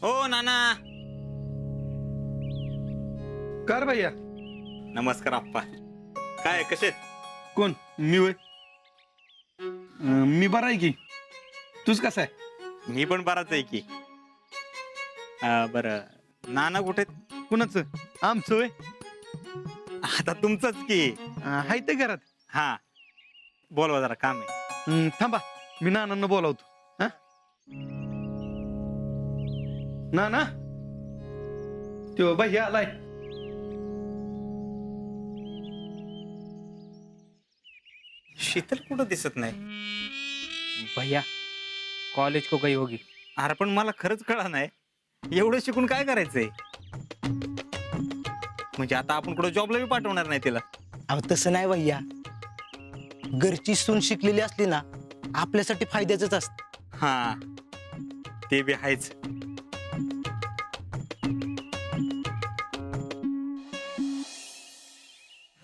हो नाना. कर भैया. नमस्कार आप्पा. काय कसे? कोण मी वय मी बरा आहे की. तूच कसा आहे? मी पण बराच आहे की. बरं नाना कुठे? कुणाचं? आमचं वय आता तुमचंच की. हाय ते घरात. हा बोलवा जरा काम आहे. थांबा मी नानांना बोलावतो. हा नाना त्यो भैया आलाय. शीतल कुठं दिसत नाही. भैया कॉलेज को गई होगी. अरे पण मला खरंच कळा नाही एवढं शिकून काय करायचंय. म्हणजे आता आपण कुठं जॉबला बी पाठवणार नाही तिला. अहो तसं नाही भैया, घरची सून शिकलेली असली ना आपल्यासाठी फायद्याचंच असत. हा ते बी आहेच.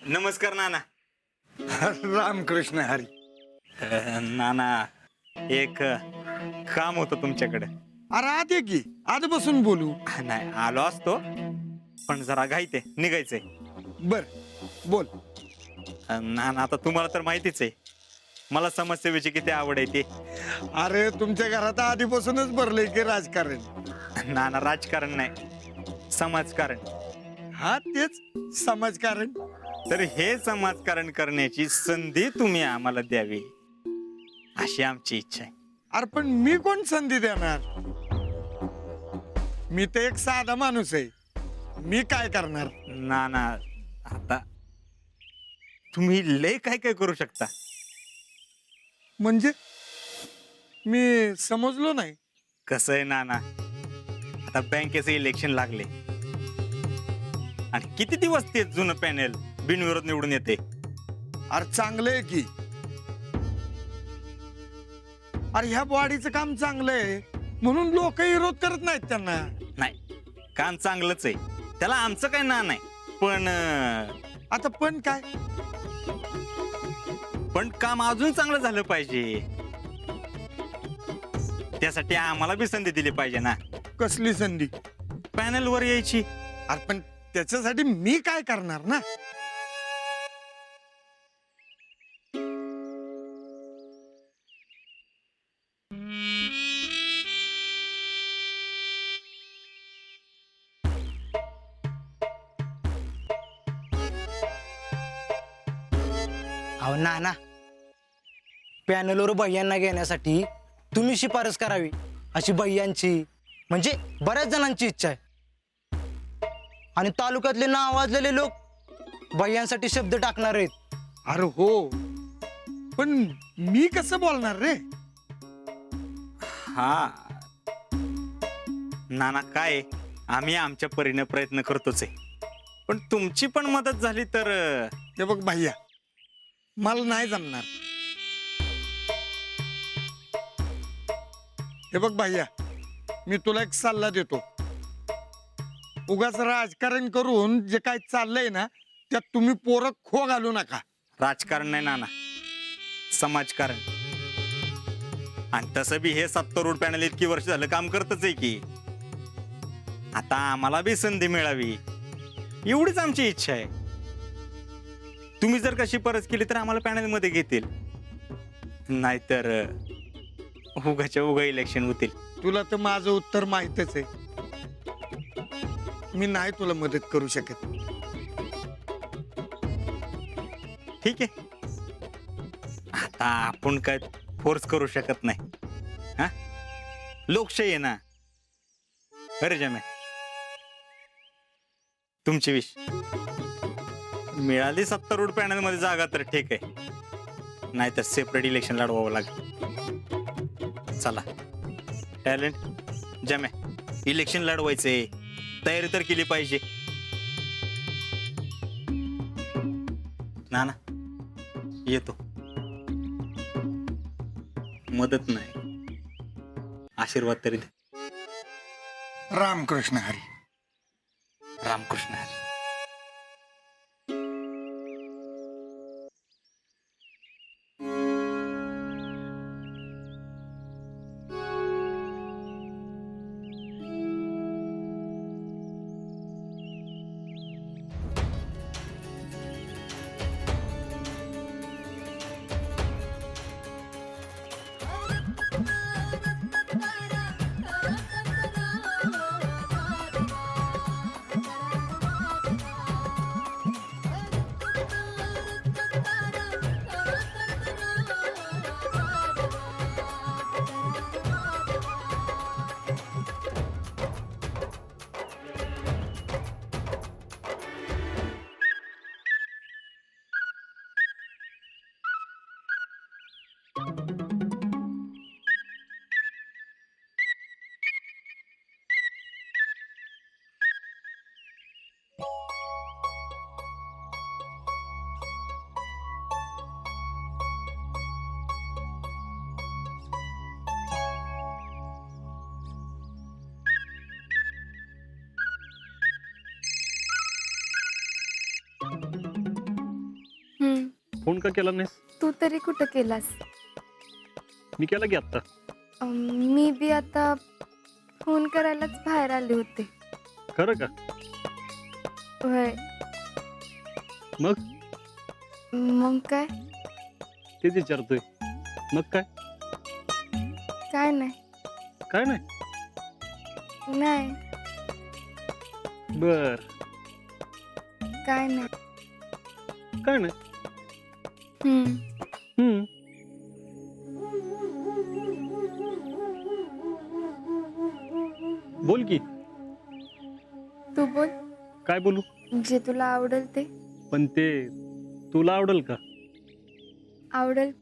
नमस्कार नाना. रामकृष्ण हरी. नाना एक काम होतं तुमच्याकडे. अरे आत ये की, आत बसून बोलू. नाही आलो असतो पण जरा घाईते निघायचंय. बर बोल. नाना आता तुम्हाला तर माहितीच आहे मला समाजसेवेची किती आवड आहे ते. अरे तुमच्या घरात आधीपासूनच भरलंय की राजकारण. नाना राजकारण नाही समाजकारण. हा तेच समाजकारण. तर हे समाजकारण करण्याची संधी तुम्ही आम्हाला द्यावी अशी आमची इच्छा आहे. अरे पण मी कोण संधी देणार? मी तर एक साधा माणूस आहे. मी काय करणार? नाना आता तुम्ही लय काय काय करू शकता. म्हणजे मी समजलो नाही. कसं आहे नाना आता बँकेचं इलेक्शन लागले आणि किती दिवस ते जुनं पॅनेल बिनविरोध निवडून येते. अरे चांगलं आहे की. अरे ह्या बॉडीचं काम चांगलं आहे म्हणून लोक विरोध करत नाहीत त्यांना. नाही काम चांगलंच आहे त्याला आमचं काही ना नाही पण आता पण काय? पण काम अजून चांगलं झालं पाहिजे त्यासाठी आम्हाला बी संधी दिली पाहिजे ना. कसली संधी? पॅनल वर यायची. अरे पण त्याच्यासाठी मी काय करणार ना? अहो ना पॅनलवर भैयांना घेण्यासाठी तुम्ही शिफारस करावी अशी भैयांची म्हणजे बऱ्याच जणांची इच्छा आहे. आणि तालुक्यातले नावाजलेले लोक भैयांसाठी शब्द टाकणार आहेत. अरे हो पण मी कसं बोलणार रे? हा नाना काय आम्ही आमच्या परीने प्रयत्न करतोच आहे पण तुमची पण मदत झाली तर. हे बघ भैया मला नाही जमणार. हे बघ भैया मी तुला एक सल्ला देतो. उगाच राजकारण करून जे काय चाललंय ना त्यात तुम्ही पोरं खो घालू नका. राजकारण नाही नाना समाजकारण. आणि तसं बी हे सत्तारूढ पॅनल इतकी वर्ष झालं काम करतच आहे की आता आम्हाला बी संधी मिळावी एवढीच आमची इच्छा आहे. तुम्ही जर कशी परत केली तर आम्हाला पॅनल मध्ये घेतील नाहीतर उगाच्या उगा इलेक्शन होतील. तुला तर माझं उत्तर माहितच आहे. मी नाही तुला मदत करू शकत. ठीक आहे आता आपण काय फोर्स करू शकत नाही. हा लोकशाही आहे ना. अरे जमे तुमची विश मिळाली सत्तारूढ पॅनल मध्ये जागा तर ठीक आहे नाहीतर सेपरेट इलेक्शन लढवावं लागेल. चला टॅलेंट जमे इलेक्शन लढवायचे तयारी तर केली पाहिजे. ना येतो. मदत नाही आशीर्वाद तरी दे. रामकृष्ण हरी. रामकृष्ण हरी. फोन का केला नाहीस? तू तरी कुठं केलास? मी केला की आता. मी बी आता फोन करायलाच बाहेर आले होते. खरं का? होय. मग मग काय? तेच विचारतोय. मग काय? काय नाही. काय नाही? नाही. बर. काय नाही. काय नाही? हम्म. हम्म. बोल की. तू बोल. काय बोलू? जे तुला आवडेल ते. पण ते तुला आवडेल का? आवडेल.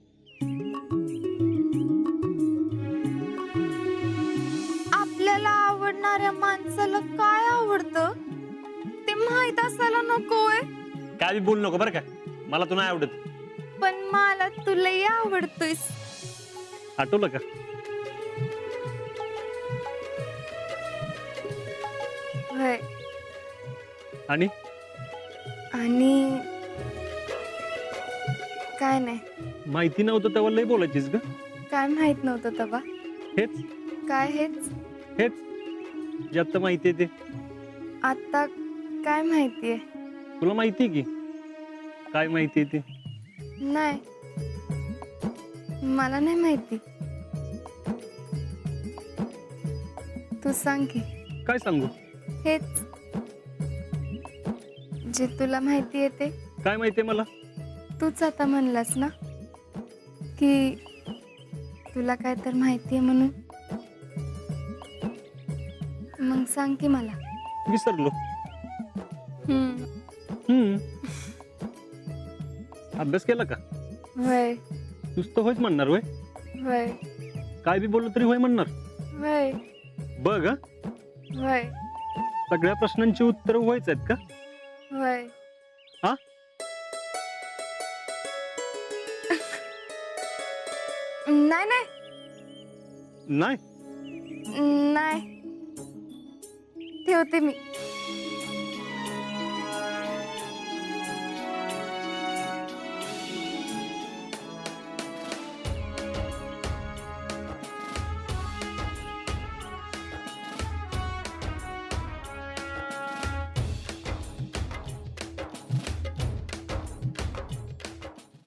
आपल्याला आवडणाऱ्या माणसाला काय आवडतं ते माहित असायला नकोय. काय बी बोलू नको बरं का. मला तू नाही आवडत. पण मला तुलाही आवडतोयस. आठवलं का? होय. आणि आणि काय नाही. माहिती नव्हतं तेव्हा लय बोलायचीस ग. काय माहित नव्हतं तेव्हा. हेच काय हेच. हेच जे आता माहिती आहे ते. आता काय माहितीये? तुला माहिती आहे की काय माहिती आहे ते. नाही. मला नाही माहिती. तू सांग की. काय सांगू? हेच जे तुला माहिती आहे ते. काय माहिती आहे मला? तूच आता म्हणलास ना की तुला काय तर माहिती आहे म्हणून. मग सांग की मला. विसरलो. हम्म. हम्म. अभ्यास केला का? होय. नुसतं होयच म्हणणार होय? होय. काय बी बोललो तरी होय म्हणणार? होय. बघ हा. होय. सगळ्या प्रश्नांची उत्तर व्हायच आहेत का? होय. हा? नाही नाही नाही. नाही. ठेवते मी.